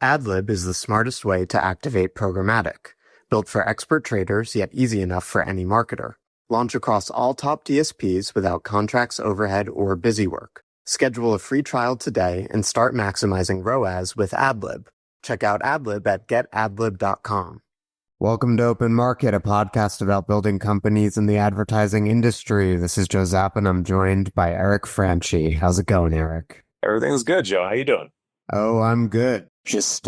Adlib is the smartest way to activate programmatic, built for expert traders yet easy enough for any marketer. Launch across all top DSPs without contracts, overhead, or busy work. Schedule a free trial today and start maximizing ROAS with Adlib. Check out Adlib at getadlib.com. Welcome to Open Market, a podcast about building companies in the advertising industry. This is Joe Zappa, and I'm joined by Eric Franchi. How's it going, Eric? Everything's good, Joe. How you doing? Oh, I'm good. Just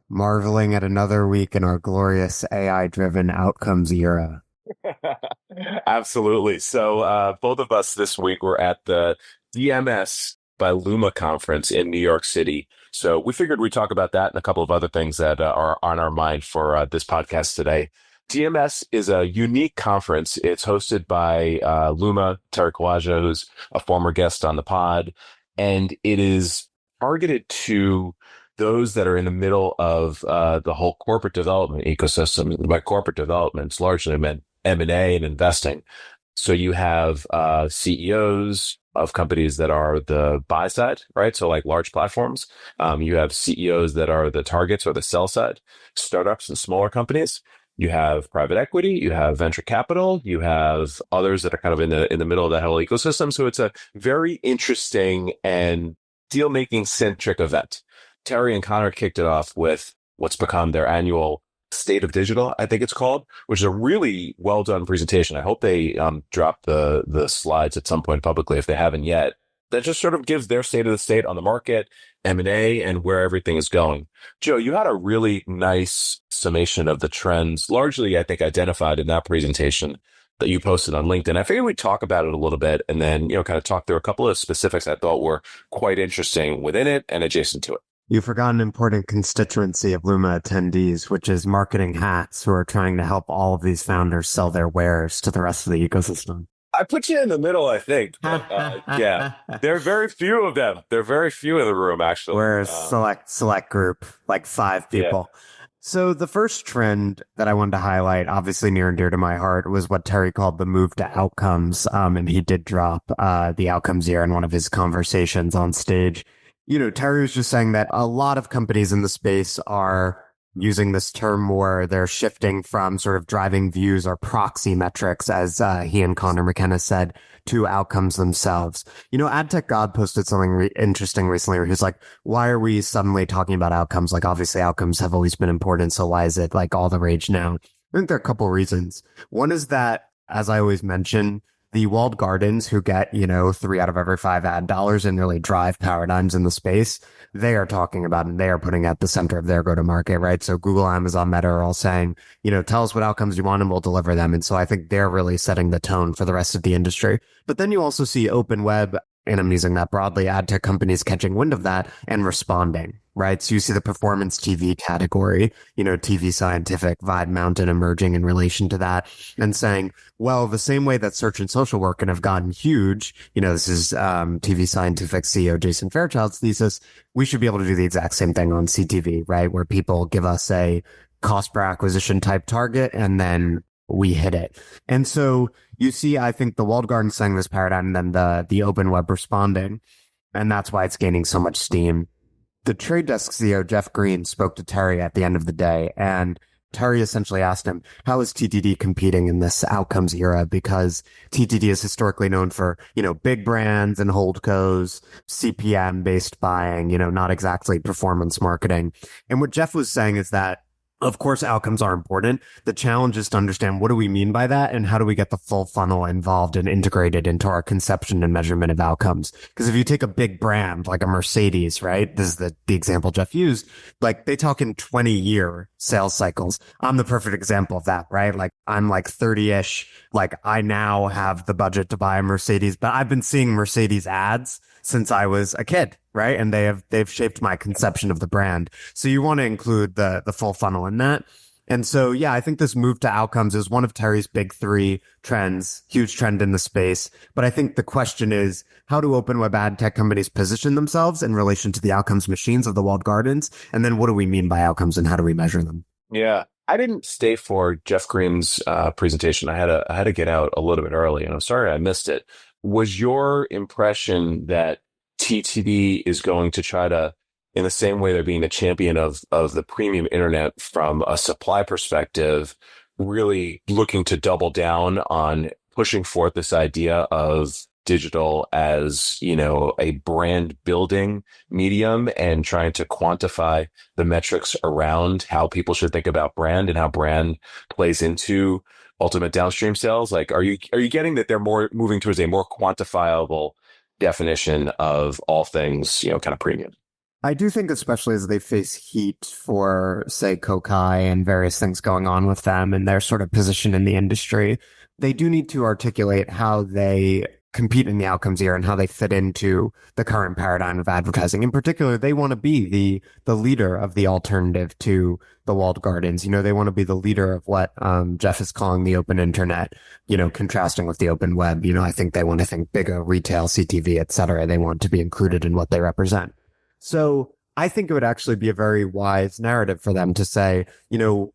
marveling at another week in our glorious AI-driven outcomes era. Absolutely. So both of us this week were at the DMS by LUMA conference in New York City. So we figured we'd talk about that and a couple of other things that are on our mind for this podcast today. DMS is a unique conference. It's hosted by LUMA, Terry Kawaja, who's a former guest on the pod, and it is targeted to those that are in the middle of the whole corporate development ecosystem. By corporate development, it's largely meant M&A and investing. So you have CEOs of companies that are the buy side, right? So like large platforms. You have CEOs that are the targets or the sell side, startups and smaller companies. You have private equity, you have venture capital, you have others that are kind of in the middle of that whole ecosystem. So it's a very interesting and deal-making centric event. Terry and Connor kicked it off with what's become their annual State of Digital, I think it's called, which is a really well done presentation. I hope they drop the slides at some point publicly if they haven't yet. That just sort of gives their state of the state on the market, M&A, and where everything is going. Joe, you had a really nice summation of the trends, largely, I think, identified in that presentation that you posted on LinkedIn. I figured we'd talk about it a little bit and then, kind of talk through a couple of specifics I thought were quite interesting within it and adjacent to it. You forgot an important constituency of LUMA attendees, which is marketing hats who are trying to help all of these founders sell their wares to the rest of the ecosystem. I put you in the middle, I think. But, yeah, there are very few of them. There are very few in the room, actually. We're a select group, like 5 people. Yeah. So the first trend that I wanted to highlight, obviously near and dear to my heart, was what Terry called the move to outcomes. And he did drop the outcomes year in one of his conversations on stage. Terry was just saying that a lot of companies in the space are using this term more. They're shifting from sort of driving views or proxy metrics, as he and Connor McKenna said, to outcomes themselves. AdTech God posted something interesting recently where he's like, why are we suddenly talking about outcomes? Like, obviously outcomes have always been important. So why is it like all the rage now? I think there are a couple of reasons. One is that, as I always mention, the walled gardens who get, 3 out of every 5 ad dollars and really drive paradigms in the space, they are talking about and they are putting at the center of their go-to-market, right? So Google, Amazon, Meta are all saying, tell us what outcomes you want and we'll deliver them. And so I think they're really setting the tone for the rest of the industry. But then you also see open web, and I'm using that broadly, ad tech companies catching wind of that and responding, right? So you see the performance TV category, TV Scientific, Vibe Mountain emerging in relation to that and saying, well, the same way that search and social work have gotten huge, this is TV Scientific CEO Jason Fairchild's thesis, we should be able to do the exact same thing on CTV, right? Where people give us a cost per acquisition type target and then we hit it. And so you see, I think the walled garden saying this paradigm and then the open web responding, and that's why it's gaining so much steam. The Trade Desk CEO, Jeff Green, spoke to Terry at the end of the day, and Terry essentially asked him, how is TTD competing in this outcomes era? Because TTD is historically known for, big brands and holdcos, CPM-based buying, not exactly performance marketing. And what Jeff was saying is that, of course, outcomes are important. The challenge is to understand what do we mean by that and how do we get the full funnel involved and integrated into our conception and measurement of outcomes. Because if you take a big brand like a Mercedes, right? This is the example Jeff used, like they talk in 20-year sales cycles. I'm the perfect example of that, right? Like I'm like 30-ish. Like I now have the budget to buy a Mercedes, but I've been seeing Mercedes ads since I was a kid, right? And they've shaped my conception of the brand. So you want to include the full funnel in that. And so, yeah, I think this move to outcomes is one of Terry's big 3 trends, huge trend in the space. But I think the question is, how do open web ad tech companies position themselves in relation to the outcomes machines of the walled gardens? And then what do we mean by outcomes and how do we measure them? Yeah. I didn't stay for Jeff Green's presentation. I had to get out a little bit early, and I'm sorry I missed it. Was your impression that TTD is going to try to in the same way they're being the champion of the premium internet from a supply perspective, really looking to double down on pushing forth this idea of digital as, a brand building medium and trying to quantify the metrics around how people should think about brand and how brand plays into ultimate downstream sales. Like, are you getting that they're more moving towards a more quantifiable definition of all things, kind of premium? I do think, especially as they face heat for, say, Kokai and various things going on with them and their sort of position in the industry, they do need to articulate how they compete in the outcomes here and how they fit into the current paradigm of advertising. In particular, they want to be the leader of the alternative to the walled gardens. They want to be the leader of what Jeff is calling the open internet, contrasting with the open web. I think they want to think bigger, retail, CTV, et cetera. They want to be included in what they represent. So I think it would actually be a very wise narrative for them to say,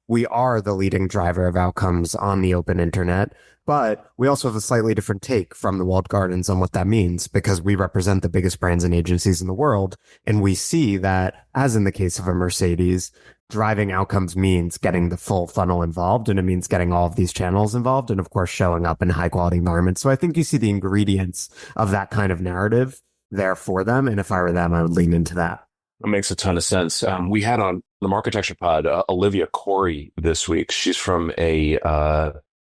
we are the leading driver of outcomes on the open internet, but we also have a slightly different take from the walled gardens on what that means because we represent the biggest brands and agencies in the world. And we see that, as in the case of a Mercedes, driving outcomes means getting the full funnel involved, and it means getting all of these channels involved and, of course, showing up in high quality environments. So I think you see the ingredients of that kind of narrative there for them. And if I were them, I would lean into that. It makes a ton of sense. We had on the Marketecture Pod, Olivia Corey this week. She's from I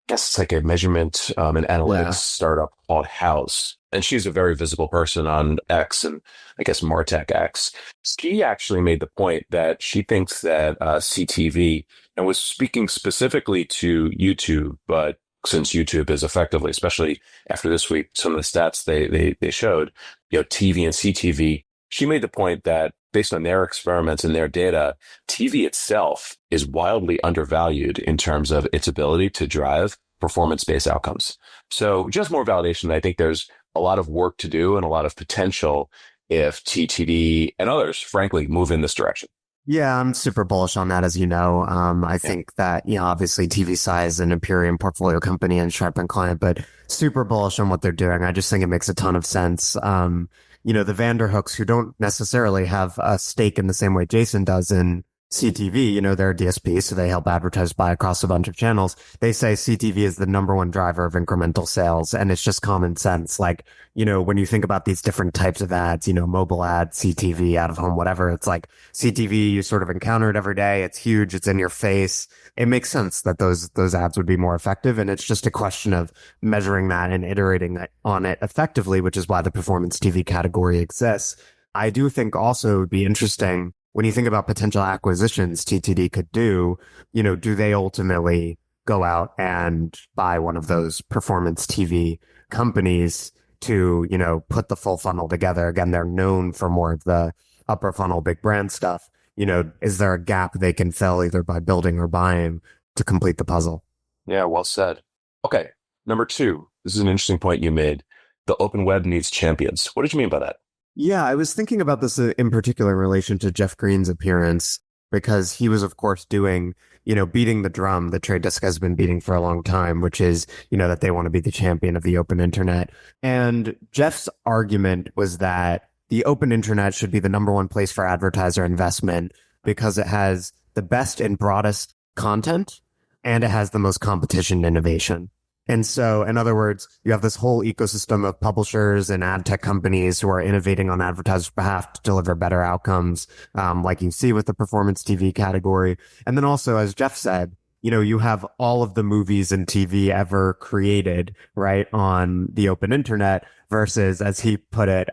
guess it's like a measurement and analytics startup called House. And she's a very visible person on X and I guess Martech X. She actually made the point that she thinks that CTV, and was speaking specifically to YouTube, but since YouTube is effectively, especially after this week, some of the stats they showed, TV and CTV, she made the point that based on their experiments and their data, TV itself is wildly undervalued in terms of its ability to drive performance-based outcomes. So just more validation. I think there's a lot of work to do and a lot of potential if TTD and others, frankly, move in this direction. Yeah, I'm super bullish on that, as you know. I think that, obviously TV size and Imperium portfolio company and Sharp and Client, but super bullish on what they're doing. I just think it makes a ton of sense. The Vanderhooks, who don't necessarily have a stake in the same way Jason does in CTV, they're a DSP, so they help advertisers buy across a bunch of channels. They say CTV is the number one driver of incremental sales, and it's just common sense. Like, when you think about these different types of ads, mobile ads, CTV, out of home, whatever, it's like CTV, you sort of encounter it every day. It's huge. It's in your face. It makes sense that those ads would be more effective. And it's just a question of measuring that and iterating on it effectively, which is why the performance TV category exists. I do think also it would be interesting when you think about potential acquisitions TTD could do, do they ultimately go out and buy one of those performance TV companies to, put the full funnel together? Again, they're known for more of the upper funnel, big brand stuff. Is there a gap they can fill either by building or buying to complete the puzzle? Yeah, well said. Okay. Number 2, this is an interesting point you made. The open web needs champions. What did you mean by that? Yeah, I was thinking about this in particular in relation to Jeff Green's appearance, because he was, of course, doing, beating the drum the Trade Desk has been beating for a long time, which is, that they want to be the champion of the open internet. And Jeff's argument was that the open internet should be the number one place for advertiser investment because it has the best and broadest content and it has the most competition and innovation. And so, in other words, you have this whole ecosystem of publishers and ad tech companies who are innovating on advertisers' behalf to deliver better outcomes, like you see with the performance TV category. And then also, as Jeff said, you have all of the movies and TV ever created, right, on the open internet versus, as he put it,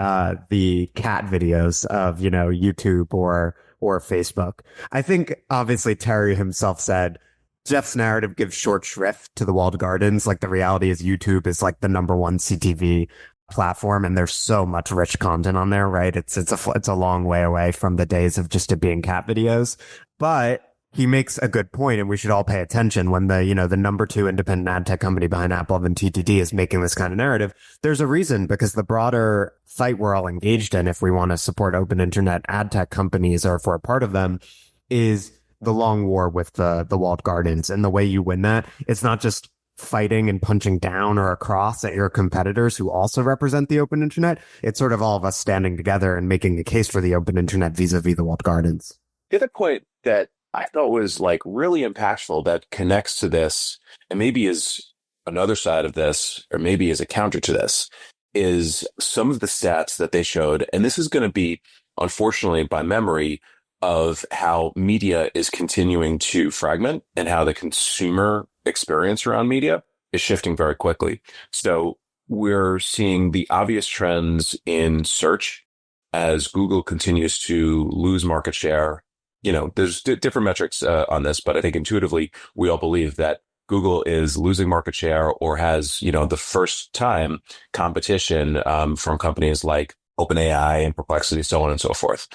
the cat videos of, YouTube or Facebook. I think, obviously, Terry himself said, Jeff's narrative gives short shrift to the walled gardens. Like, the reality is YouTube is like the number one CTV platform, and there's so much rich content on there, right? It's a long way away from the days of just it being cat videos. But he makes a good point, and we should all pay attention when the number 2 independent ad tech company behind Apple and TTD is making this kind of narrative. There's a reason, because the broader fight we're all engaged in, if we want to support open internet ad tech companies or if we're a part of them, is the long war with the walled gardens. And the way you win that, it's not just fighting and punching down or across at your competitors who also represent the open internet. It's sort of all of us standing together and making a case for the open internet vis-a-vis the walled gardens. The other point that I thought was like really impactful that connects to this and maybe is another side of this, or maybe is a counter to this, is some of the stats that they showed. And this is going to be, unfortunately, by memory of how media is continuing to fragment and how the consumer experience around media is shifting very quickly. So we're seeing the obvious trends in search as Google continues to lose market share. There's different metrics on this, but I think intuitively we all believe that Google is losing market share or has, the first time competition from companies like OpenAI and Perplexity, so on and so forth.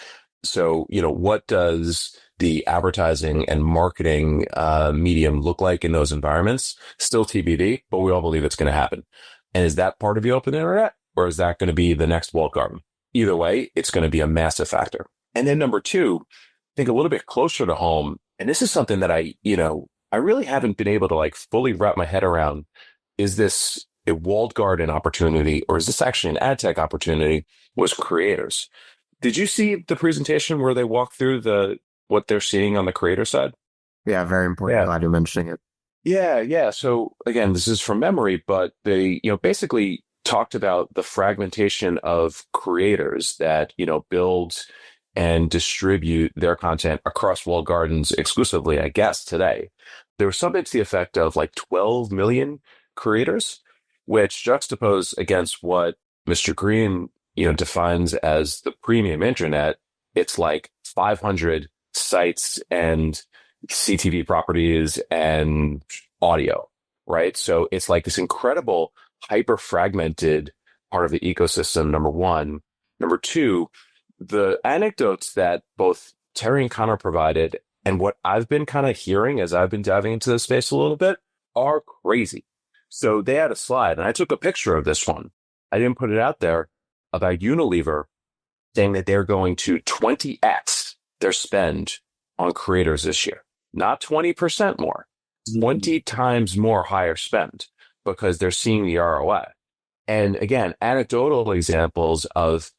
So, what does the advertising and marketing medium look like in those environments? Still TBD, but we all believe it's going to happen. And is that part of the open internet, or is that going to be the next walled garden? Either way, it's going to be a massive factor. And then number two, I think a little bit closer to home, and this is something that I really haven't been able to like fully wrap my head around. Is this a walled garden opportunity, or is this actually an ad tech opportunity? Was creators. Did you see the presentation where they walk through what they're seeing on the creator side? Yeah, very important. Yeah. Glad you're mentioning it. Yeah. So again, this is from memory, but they, basically talked about the fragmentation of creators that, build and distribute their content across walled gardens exclusively, I guess, today. There was something to the effect of like 12 million creators, which juxtapose against what Mr. Green, defines as the premium internet. It's like 500 sites and CTV properties and audio, right? So it's like this incredible hyper fragmented part of the ecosystem, number one. Number two, the anecdotes that both Terry and Connor provided and what I've been kind of hearing as I've been diving into this space a little bit are crazy. So they had a slide, and I took a picture of this one. I didn't put it out there, about Unilever saying that they're going to 20x their spend on creators this year. Not 20% more, 20 times more higher spend, because they're seeing the ROI. And again, anecdotal examples of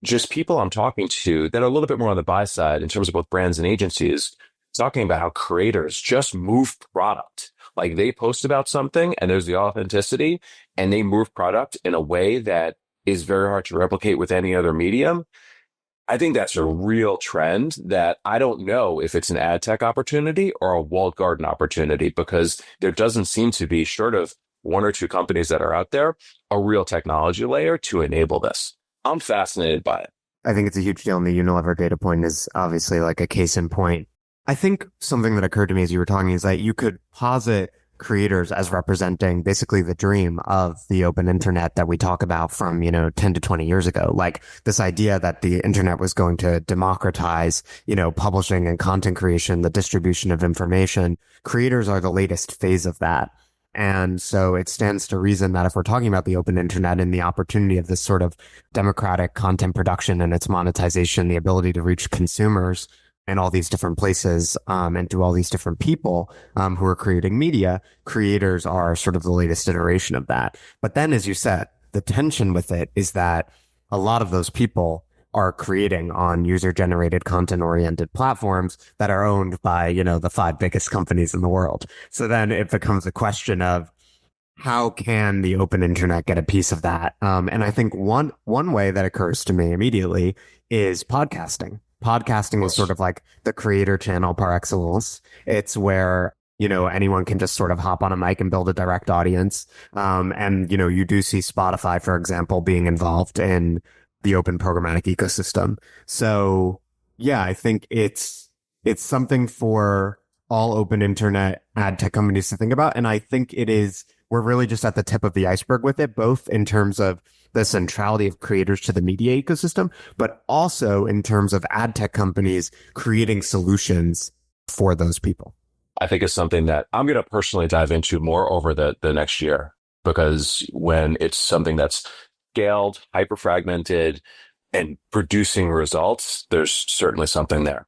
just people I'm talking to that are a little bit more on the buy side in terms of both brands and agencies, talking about how creators just move product. Like they post about something and there's the authenticity, and they move product in a way that is very hard to replicate with any other medium. I think that's a real trend that I don't know if it's an ad tech opportunity or a walled garden opportunity, because there doesn't seem to be, short of one or two companies that are out there, a real technology layer to enable this. I'm fascinated by it. I think it's a huge deal, and the Unilever data point is obviously like a case in point. I think something that occurred to me as you were talking is that you could posit creators as representing basically the dream of the open internet that we talk about from, 10 to 20 years ago. Like this idea that the internet was going to democratize, publishing and content creation, the distribution of information. Creators are the latest phase of that. And so it stands to reason that if we're talking about the open internet and the opportunity of this sort of democratic content production and its monetization, the ability to reach consumers in all these different places, and to all these different people, who are creating media, creators are sort of the latest iteration of that. But then, as you said, the tension with it is that a lot of those people are creating on user-generated content-oriented platforms that are owned by, the 5 biggest companies in the world. So then it becomes a question of how can the open internet get a piece of that? And I think one way that occurs to me immediately is podcasting. Podcasting is sort of like the creator channel par excellence. It's where, anyone can just sort of hop on a mic and build a direct audience. And, you do see Spotify, for example, being involved in the open programmatic ecosystem. So yeah, I think it's something for all open internet ad tech companies to think about. And I think we're really just at the tip of the iceberg with it, both in terms of the centrality of creators to the media ecosystem, but also in terms of ad tech companies creating solutions for those people. I think it's something that I'm going to personally dive into more over the next year, because when it's something that's scaled, hyper fragmented, and producing results, there's certainly something there.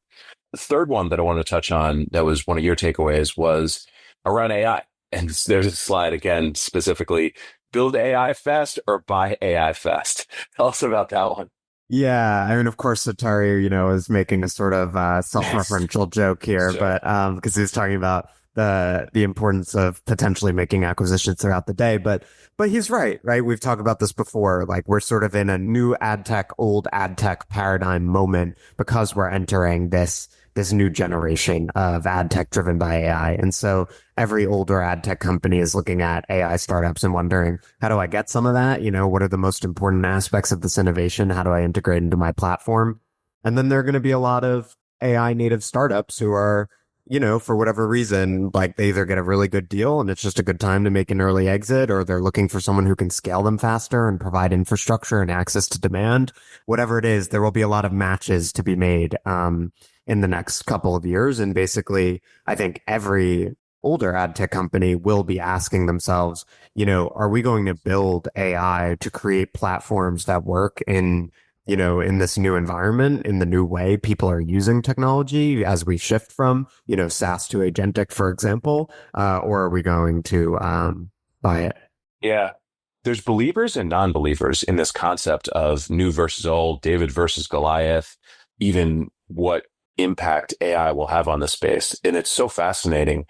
The third one that I want to touch on that was one of your takeaways was around AI. And there's a slide again, specifically build AI fast or buy AI fast. Tell us about that one. Yeah, I mean, of course, Atari, is making a sort of Yes. self-referential joke here, Sure. but because he was talking about the importance of potentially making acquisitions throughout the day, but he's right, right? We've talked about this before. Like we're sort of in a new ad tech, old ad tech paradigm moment because we're entering this new generation of ad tech driven by AI, and so every older ad tech company is looking at AI startups and wondering, how do I get some of that? What are the most important aspects of this innovation? How do I integrate into my platform? And then there are going to be a lot of AI native startups who are, for whatever reason, like they either get a really good deal and it's just a good time to make an early exit, or they're looking for someone who can scale them faster and provide infrastructure and access to demand. Whatever it is, there will be a lot of matches to be made, in the next couple of years. And basically, I think every older ad tech company will be asking themselves, are we going to build AI to create platforms that work in this new environment, in the new way people are using technology as we shift from, SaaS to agentic, for example, or are we going to buy it? Yeah. There's believers and non-believers in this concept of new versus old, David versus Goliath, even what impact AI will have on the space. And it's so fascinating.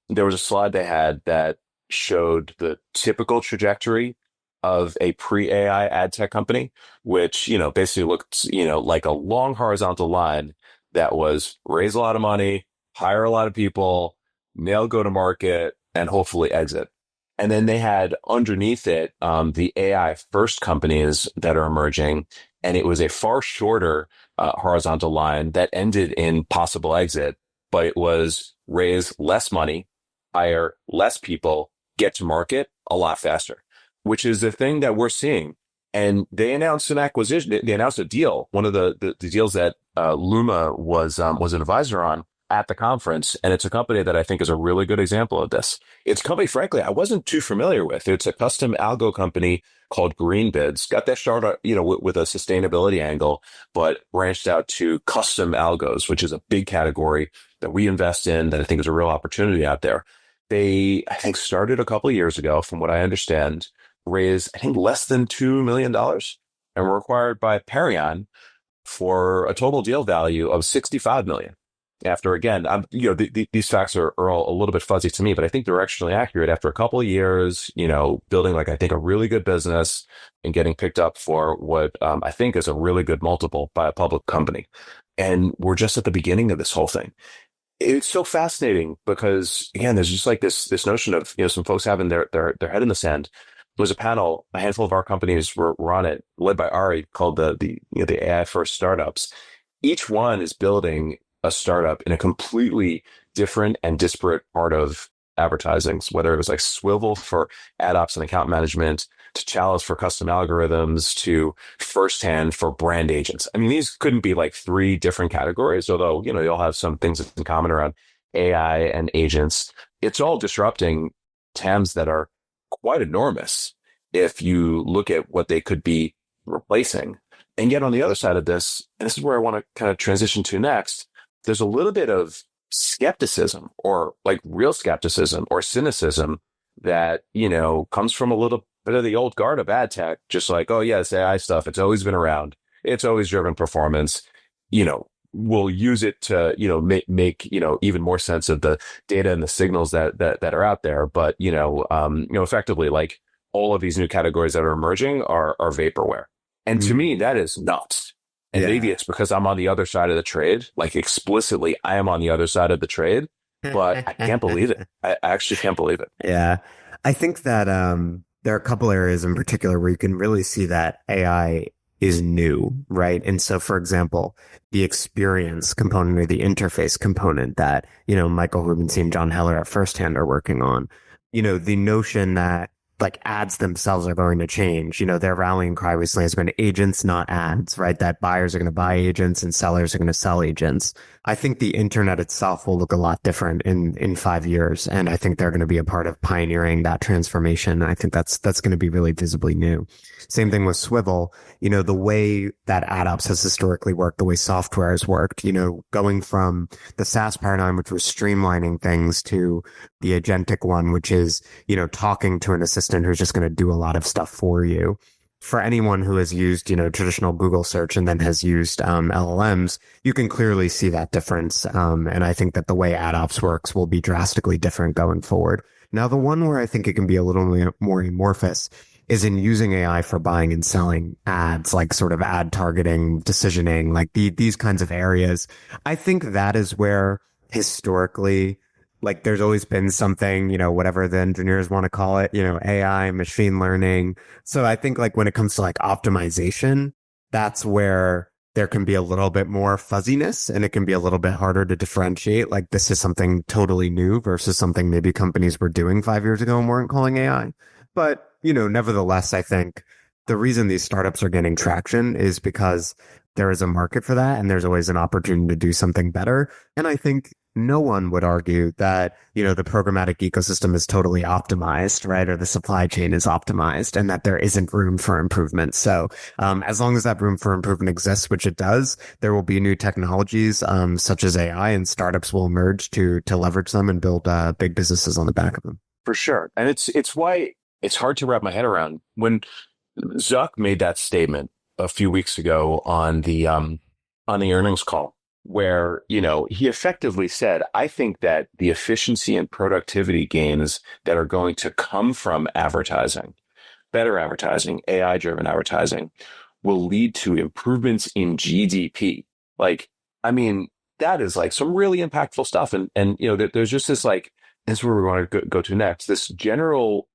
There was a slide they had that showed the typical trajectory of a pre-AI ad tech company, which, basically looked, like a long horizontal line that was raise a lot of money, hire a lot of people, nail go to market, and hopefully exit. And then they had underneath it the AI first companies that are emerging. And it was a far shorter horizontal line that ended in possible exit, but it was raise less money, hire less people, get to market a lot faster, which is the thing that we're seeing. And they announced an acquisition. They announced a deal. One of the deals that LUMA was an advisor on at the conference, and it's a company that I think is a really good example of this. It's a company, frankly, I wasn't too familiar with. It's a custom algo company called Greenbids. Got that started, with a sustainability angle, but branched out to custom algos, which is a big category that we invest in that I think is a real opportunity out there. They, I think, started a couple of years ago, from what I understand, raised, I think, less than $2 million and were acquired by Perion for a total deal value of 65 million. After again, these facts are all a little bit fuzzy to me, but I think they're actually accurate. After a couple of years, building like I think a really good business and getting picked up for what I think is a really good multiple by a public company. And we're just at the beginning of this whole thing. It's so fascinating because again, there's just like this notion of some folks having their head in the sand. There was a panel, a handful of our companies were on it, led by Ari, called the AI first startups. Each one is building a startup in a completely different and disparate part of advertising. So whether it was like Swivel for ad ops and account management, to Chalice for custom algorithms, to Firsthand for brand agents. I mean, these couldn't be like three different categories, although, they all have some things in common around AI and agents. It's all disrupting TAMs that are quite enormous if you look at what they could be replacing. And yet on the other side of this, and this is where I want to kind of transition to next, there's a little bit of skepticism, or like real skepticism or cynicism that, comes from a little bit of the old guard of ad tech, just like, oh yeah, this AI stuff, it's always been around. It's always driven performance. We'll use it to, make, even more sense of the data and the signals that are out there. But, effectively, like all of these new categories that are emerging are vaporware. And to me, that is nuts. And maybe Yeah. it's because I'm on the other side of the trade, like explicitly, I am on the other side of the trade, but I can't believe it. I actually can't believe it. Yeah. I think that there are a couple areas in particular where you can really see that AI is new, right? And so, for example, the experience component or the interface component that, Michael Rubenstein, John Heller at Firsthand are working on, the notion that like ads themselves are going to change. Their rallying cry recently has been agents, not ads, right? That buyers are going to buy agents and sellers are going to sell agents. I think the internet itself will look a lot different in 5 years. And I think they're going to be a part of pioneering that transformation. I think that's going to be really visibly new. Same thing with Swivel. The way that ad ops has historically worked, the way software has worked, going from the SaaS paradigm, which was streamlining things, to the agentic one, which is, talking to an assistant who's just going to do a lot of stuff for you. For anyone who has used, traditional Google search and then has used LLMs, you can clearly see that difference. And I think that the way ad ops works will be drastically different going forward. Now, the one where I think it can be a little more amorphous is in using AI for buying and selling ads, like sort of ad targeting, decisioning, like these kinds of areas. I think that is where historically, like there's always been something, whatever the engineers want to call it, AI, machine learning. So I think like when it comes to like optimization, that's where there can be a little bit more fuzziness and it can be a little bit harder to differentiate. Like this is something totally new versus something maybe companies were doing 5 years ago and weren't calling AI. But, nevertheless, I think the reason these startups are getting traction is because there is a market for that and there's always an opportunity to do something better. And I think no one would argue that, the programmatic ecosystem is totally optimized, right? Or the supply chain is optimized and that there isn't room for improvement. So, as long as that room for improvement exists, which it does, there will be new technologies, such as AI, and startups will emerge to leverage them and build, big businesses on the back of them. For sure. And it's why it's hard to wrap my head around. When Zuck made that statement a few weeks ago on the earnings call, where, he effectively said, I think that the efficiency and productivity gains that are going to come from advertising, better advertising, AI-driven advertising, will lead to improvements in GDP. Like, I mean, that is like some really impactful stuff. And there's just this like, this is where we want to go to next. This general,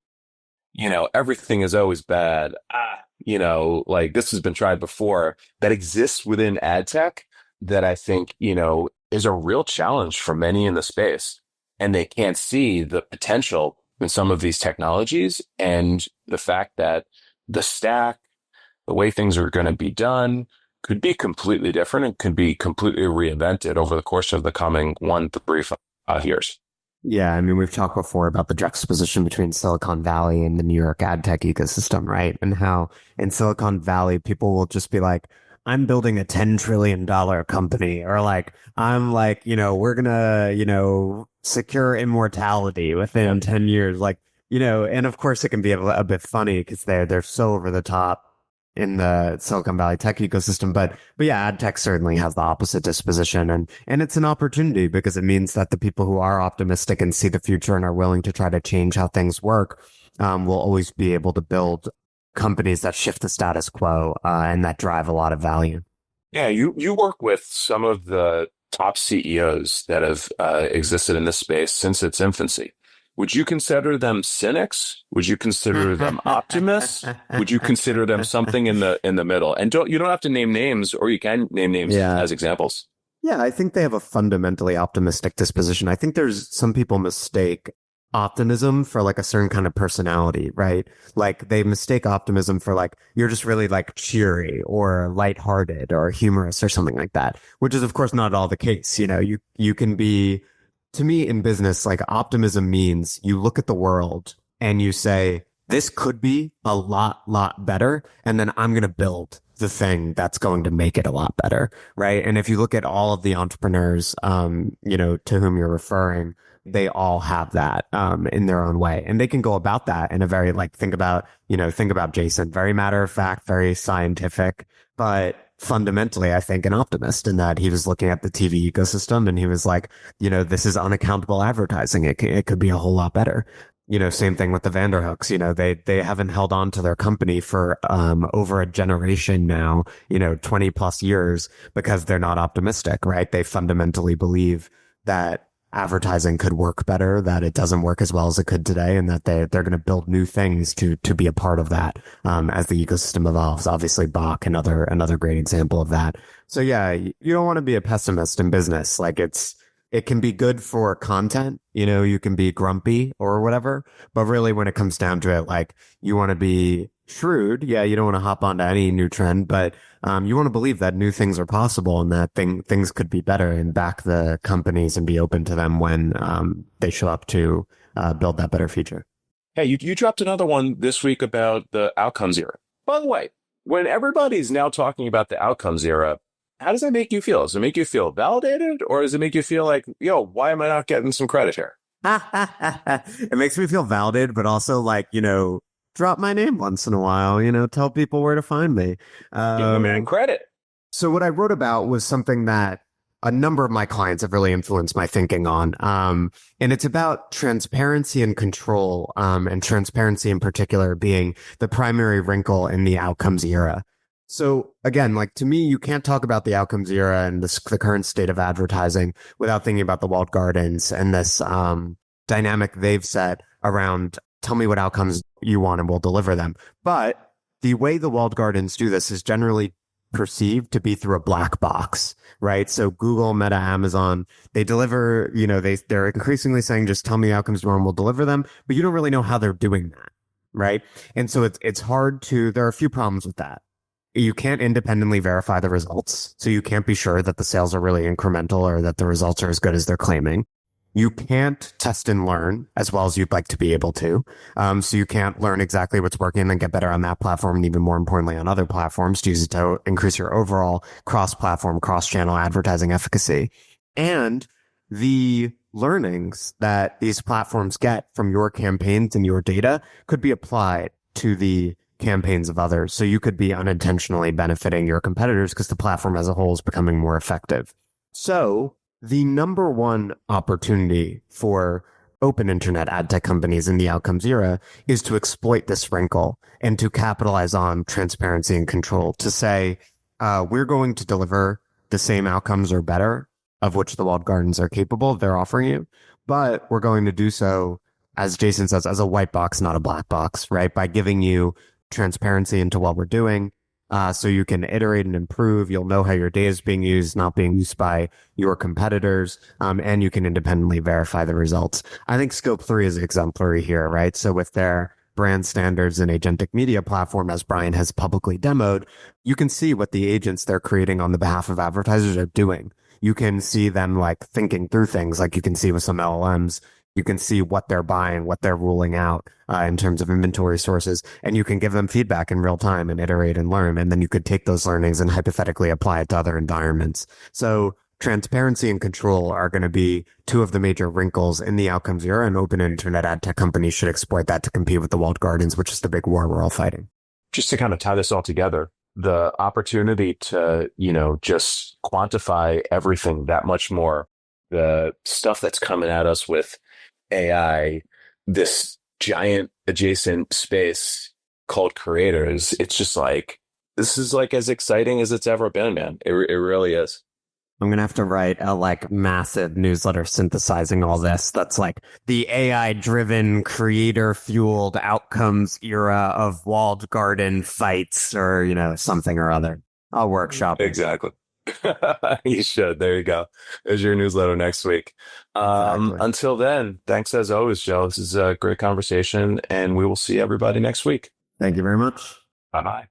everything is always bad. Like this has been tried before, that exists within ad tech that I think, is a real challenge for many in the space. And they can't see the potential in some of these technologies and the fact that the stack, the way things are going to be done could be completely different and could be completely reinvented over the course of the coming 1 to 3 5 years. Yeah, I mean, we've talked before about the juxtaposition between Silicon Valley and the New York ad tech ecosystem, right? And how in Silicon Valley, people will just be like, I'm building a $10 trillion company, or like, I'm like, we're gonna, secure immortality within 10 years. Like, and of course it can be a bit funny because they're so over the top in the Silicon Valley tech ecosystem. But yeah, ad tech certainly has the opposite disposition. And it's an opportunity because it means that the people who are optimistic and see the future and are willing to try to change how things work, will always be able to build companies that shift the status quo, and that drive a lot of value. Yeah, you work with some of the top CEOs that have existed in this space since its infancy. Would you consider them cynics? Would you consider them optimists? Would you consider them something in the middle? And you don't have to name names, or you can name names as examples. Yeah, I think they have a fundamentally optimistic disposition. I think there's some people mistake optimism for like a certain kind of personality, right? Like they mistake optimism for like, you're just really like cheery or lighthearted or humorous or something like that, which is of course not at all the case. You can be, to me in business, like optimism means you look at the world and you say, this could be a lot better. And then I'm going to build the thing that's going to make it a lot better. Right. And if you look at all of the entrepreneurs, to whom you're referring, they all have that, in their own way. And they can go about that in a very, like, think about Jason, very matter of fact, very scientific, but fundamentally, I think an optimist in that he was looking at the TV ecosystem and he was like, this is unaccountable advertising. It could be a whole lot better. Same thing with the Vanderhooks. They haven't held on to their company for, over a generation now, 20 plus years because they're not optimistic, right? They fundamentally believe that advertising could work better, that it doesn't work as well as it could today, and that they're going to build new things to be a part of that, as the ecosystem evolves. Obviously, Bach, another great example of that. So yeah, you don't want to be a pessimist in business. Like it's it can be good for content. You can be grumpy or whatever, but really when it comes down to it, like you want to be shrewd. Yeah, you don't want to hop onto any new trend, but you want to believe that new things are possible and that things could be better and back the companies and be open to them when they show up to build that better future. Hey, you dropped another one this week about the outcomes era. By the way, when everybody's now talking about the outcomes era, how does that make you feel? Does it make you feel validated, or does it make you feel like, yo, why am I not getting some credit here? It makes me feel validated, but also like, drop my name once in a while, tell people where to find me. Give the man credit. So what I wrote about was something that a number of my clients have really influenced my thinking on. And it's about transparency and control, and transparency in particular being the primary wrinkle in the outcomes era. So again, like to me, you can't talk about the outcomes era and the current state of advertising without thinking about the walled gardens and this dynamic they've set around tell me what outcomes you want and we'll deliver them. But the way the walled gardens do this is generally perceived to be through a black box, right? So Google, Meta, Amazon, they deliver, they're increasingly saying, just tell me the outcomes you want and we'll deliver them, but you don't really know how they're doing that, right? And so it's hard there are a few problems with that. You can't independently verify the results. So you can't be sure that the sales are really incremental or that the results are as good as they're claiming. You can't test and learn as well as you'd like to be able to. So you can't learn exactly what's working and get better on that platform and even more importantly on other platforms to use it to increase your overall cross-platform, cross-channel advertising efficacy. And the learnings that these platforms get from your campaigns and your data could be applied to the campaigns of others. So you could be unintentionally benefiting your competitors because the platform as a whole is becoming more effective. So the number one opportunity for open internet ad tech companies in the outcomes era is to exploit this wrinkle and to capitalize on transparency and control to say, we're going to deliver the same outcomes or better of which the walled gardens are capable of they're offering you, but we're going to do so, as Jason says, as a white box, not a black box, right? By giving you transparency into what we're doing, so you can iterate and improve. You'll know how your data is being used, not being used by your competitors, and you can independently verify the results. I think Scope 3 is exemplary here, right? So with their brand standards and agentic media platform, as Brian has publicly demoed, you can see what the agents they're creating on the behalf of advertisers are doing. You can see them like thinking through things, like you can see with some LLMs. You can see what they're buying, what they're ruling out in terms of inventory sources, and you can give them feedback in real time and iterate and learn. And then you could take those learnings and hypothetically apply it to other environments. So transparency and control are going to be two of the major wrinkles in the outcomes era, and open internet ad tech companies should exploit that to compete with the walled gardens, which is the big war we're all fighting. Just to kind of tie this all together, the opportunity to, just quantify everything that much more, the stuff that's coming at us with AI, this giant adjacent space called creators, it's just like, this is like as exciting as it's ever been, man. It really is. I'm going to have to write a massive newsletter synthesizing all this. That's like the AI driven creator fueled outcomes era of walled garden fights or, something or other. I'll workshop it. Exactly. You should. There you go. There's your newsletter next week. Exactly. Until then, thanks as always, Joe. This is a great conversation, and we will see everybody next week. Thank you very much. Bye-bye.